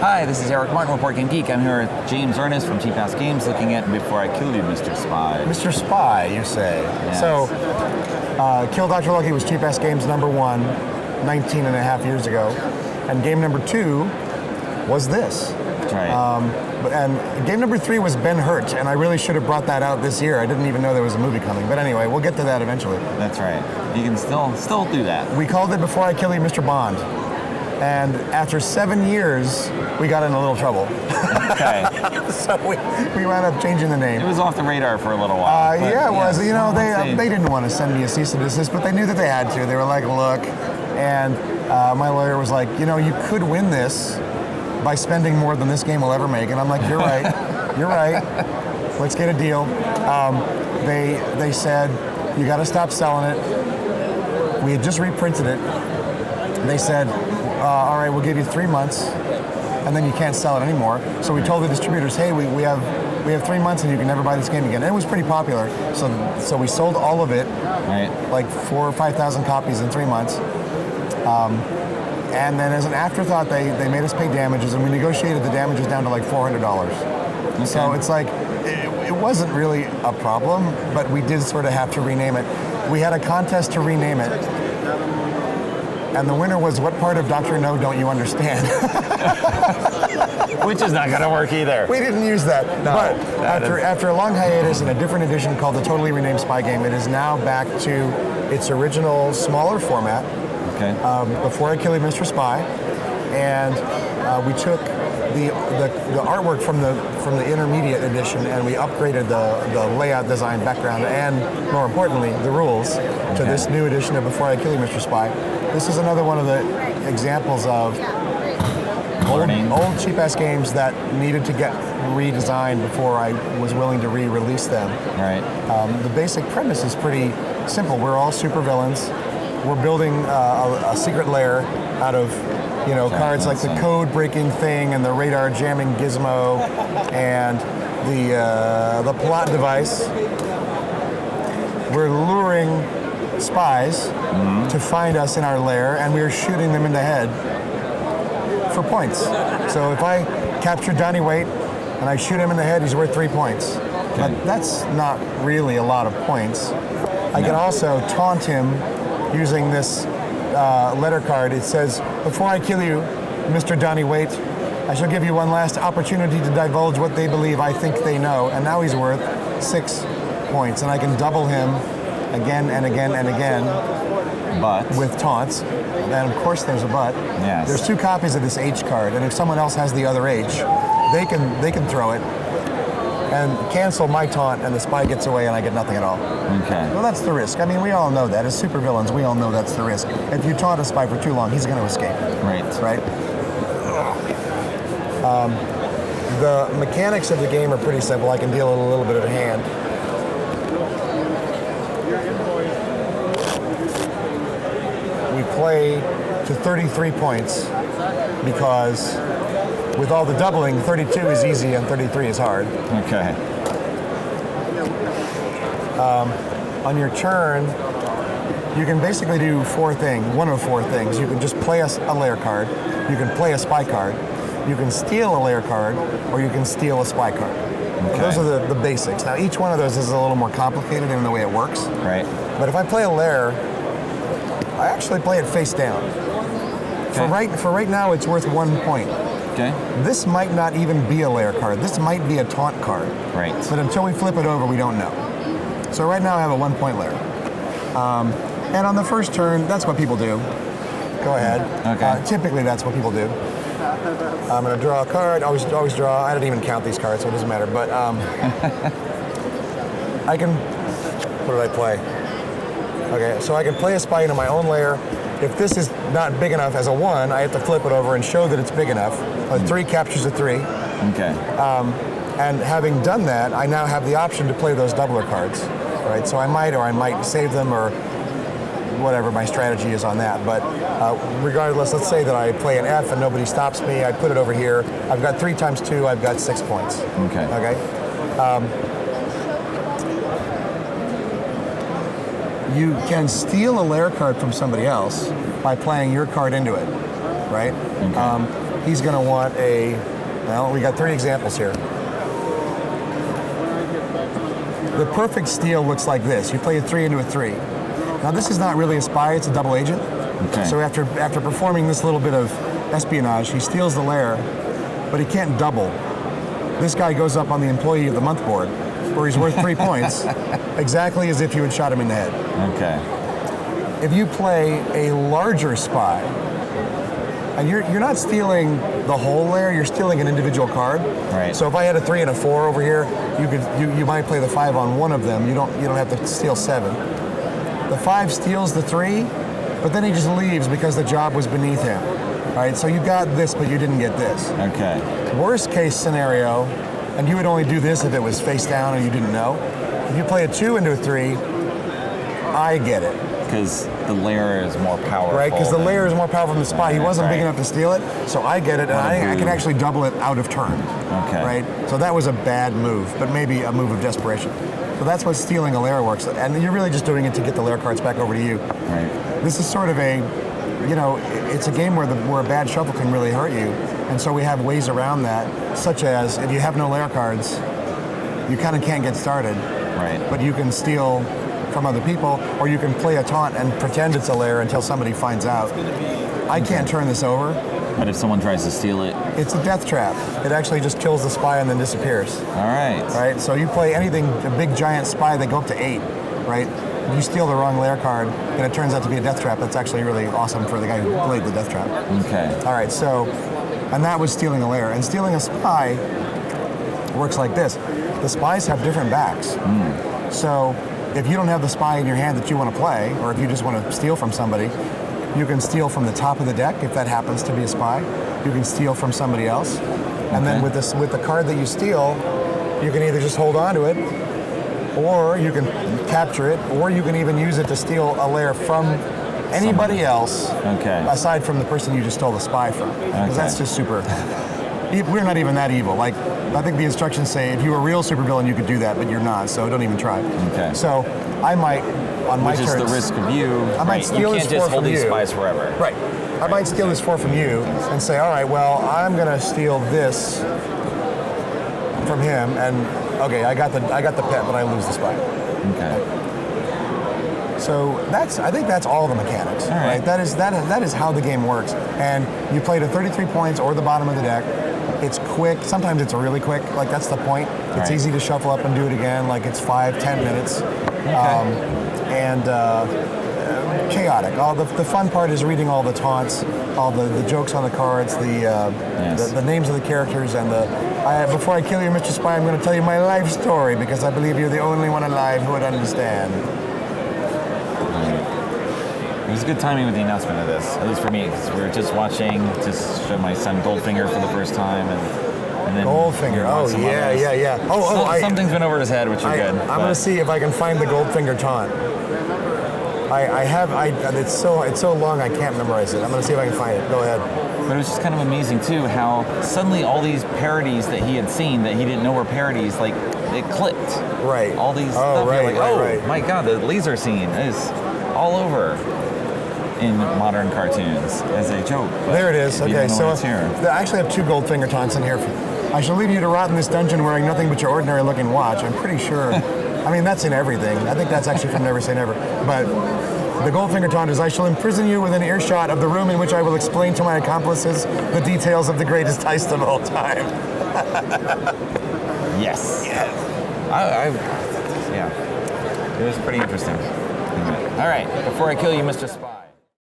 Hi, this is Eric Martin with BoardGameGeek. I'm here with James Ernest from Cheap Ass Games looking at Before I Kill You, Mr. Spy. Mr. Spy, you say. Yes. So, Kill Dr. Lucky was Cheap Ass Games #1, 19 and a half years ago. And game number 2 was this. That's right. And game number 3 was Ben-Hur, and I really should have brought that out this year. I didn't even know there was a movie coming. But anyway, we'll get to that eventually. That's right. You can still do that. We called it Before I Kill You, Mr. Bond. And after 7 years, we got in a little trouble. Okay. So we wound up changing the name. It was off the radar for a little while. Yeah, it was. You know, they they didn't want to send me a cease and desist, but they knew that they had to. They were like, look, and my lawyer was like, you know, you could win this by spending more than this game will ever make. And I'm like, you're right. You're right. Let's get a deal. They said, you got to stop selling it. We had just reprinted it. They said, all right, we'll give you 3 months, and then you can't sell it anymore. So we told the distributors, hey, we have 3 months, and you can never buy this game again. And it was pretty popular, so we sold all of it, right, like 4,000 or 5,000 copies in 3 months. And then as an afterthought, they made us pay damages, and we negotiated the damages down to like $400. Okay. So it's like, it wasn't really a problem, but we did sort of have to rename it. We had a contest to rename it. And the winner was, what part of Dr. No don't you understand? Which is not going to work either. We didn't use that. No, but after a long hiatus in a different edition called the Totally Renamed Spy Game, it is now back to its original smaller format. Okay. Before I Kill You, Mr. Spy. And we took the artwork from the intermediate edition, and we upgraded the layout, design, background, and more importantly, the rules to this new edition of Before I Kill You, Mr. Spy. This is another one of the examples of old cheap-ass games that needed to get redesigned before I was willing to re-release them. Right. The basic premise is pretty simple. We're all supervillains. We're building a secret lair out of cards like the code-breaking thing and the radar jamming gizmo and the plot device. We're luring spies to find us in our lair, and we're shooting them in the head for points. So if I capture Donnie Waite and I shoot him in the head, he's worth 3 points. Okay. But that's not really a lot of points. I can also taunt him using this letter card. It says, before I kill you, Mr. Donnie Waite, I shall give you one last opportunity to divulge what they believe I think they know. And now he's worth 6 points. And I can double him again and again and again. But with taunts. And of course there's a but. Yes. There's 2 copies of this H card. And if someone else has the other H, they can throw it and cancel my taunt, and the spy gets away and I get nothing at all. Okay. Well, that's the risk. I mean, we all know that. As supervillains, we all know that's the risk. If you taunt a spy for too long, he's going to escape. Right. Right? The mechanics of the game are pretty simple. I can deal a little bit of a hand. We play to 33 points because with all the doubling, 32 is easy and 33 is hard. Okay. On your turn, you can basically do one of four things. You can just play a lair card, you can play a spy card, you can steal a lair card, or you can steal a spy card. Okay. Those are the basics. Now, each one of those is a little more complicated in the way it works. Right. But if I play a lair, I actually play it face down. Okay. For right now, it's worth 1 point. Okay. This might not even be a lair card. This might be a taunt card. Right. But until we flip it over, we don't know. So right now I have a 1 point lair. And on the first turn, that's what people do. Go ahead. Okay. Typically, that's what people do. I'm going to draw a card. Always draw. I didn't even count these cards, so it doesn't matter. But I can. What did I play? Okay, so I can play a spy into my own lair. If this is not big enough as a 1, I have to flip it over and show that it's big enough. A 3 captures a 3. Okay. And having done that, I now have the option to play those doubler cards, right? So I might save them, or whatever my strategy is on that. But regardless, let's say that I play an F and nobody stops me. I put it over here. I've got 3 times 2. I've got 6 points. Okay. Okay. You can steal a lair card from somebody else by playing your card into it, right? Okay. he's going to want a, well, we got 3 examples here. The perfect steal looks like this. You play a 3 into a 3. Now this is not really a spy, it's a double agent. Okay. So after performing this little bit of espionage, he steals the lair, but he can't double. This guy goes up on the Employee of the Month board, where he's worth 3 points, exactly as if you had shot him in the head. Okay. If you play a larger spy, and you're not stealing the whole lair, you're stealing an individual card. Right. So if I had a 3 and a 4 over here, you might play the 5 on one of them. You don't have to steal 7. The 5 steals the 3, but then he just leaves because the job was beneath him. Right? So you got this, but you didn't get this. Okay. Worst case scenario, and you would only do this if it was face down and you didn't know. If you play a 2 into a 3, I get it. Because the lair is more powerful. Right, because the lair is more powerful than the spy. He wasn't big enough to steal it, so I get it, and I can actually double it out of turn. Okay. Right? So that was a bad move, but maybe a move of desperation. So that's what stealing a lair works. And you're really just doing it to get the lair cards back over to you. Right. This is sort of it's a game where a bad shuffle can really hurt you. And so we have ways around that, such as if you have no lair cards, you kind of can't get started. Right. But you can steal from other people, or you can play a taunt and pretend it's a lair until somebody finds out. I can't turn this over. But if someone tries to steal it? It's a death trap. It actually just kills the spy and then disappears. All right. Right? So you play anything, a big giant spy, they go up to 8, right? You steal the wrong lair card, and it turns out to be a death trap. That's actually really awesome for the guy who played the death trap. Okay. All right, so, and that was stealing a lair. And stealing a spy works like this. The spies have different backs. So if you don't have the spy in your hand that you want to play, or if you just want to steal from somebody, you can steal from the top of the deck if that happens to be a spy. You can steal from somebody else. And then with the card that you steal, you can either just hold on to it, or you can capture it, or you can even use it to steal a lair from anybody else aside from the person you just stole the spy from. Because that's just super... We're not even that evil. Like, I think the instructions say if you were a real supervillain, you could do that, but you're not, so don't even try. Okay. So I might, on my turn... Which is the risk of you. I might steal you his can't just 4 hold from these you. spies forever. Right. I might steal his 4 from you and say, all right, well, I'm going to steal this from him, and okay, I got the pet, but I lose the spy. Okay. So I think that's all the mechanics. All right. That is how the game works. And you play to 33 points or the bottom of the deck. It's quick. Sometimes it's really quick. Like, that's the point. It's easy to shuffle up and do it again. Like, it's 5-10 minutes. And chaotic. All the fun part is reading all the taunts, all the jokes on the cards, the names of the characters, and before I kill you, Mr. Spy, I'm going to tell you my life story because I believe you're the only one alive who would understand. It was good timing with the announcement of this, at least for me, because we were just watching, just showed my son Goldfinger for the first time, and then Goldfinger. Oh yeah. Something's been over his head, which is good. I'm going to see if I can find the Goldfinger taunt. It's so long I can't memorize it. I'm going to see if I can find it. Go ahead. But it was just kind of amazing too how suddenly all these parodies that he had seen that he didn't know were parodies, like it clicked. Right. All these stuff. Right, you're like, right. My God, the laser scene is all over in modern cartoons as a joke. There it is. Okay, so I actually have 2 Goldfinger taunts in here. I shall leave you to rot in this dungeon wearing nothing but your ordinary looking watch. I'm pretty sure. I mean, that's in everything. I think that's actually from Never Say Never. But the Goldfinger taunt is, I shall imprison you within earshot of the room in which I will explain to my accomplices the details of the greatest heist of all time. Yes. Yeah. It was pretty interesting. All right, before I kill you, Mr. Spy.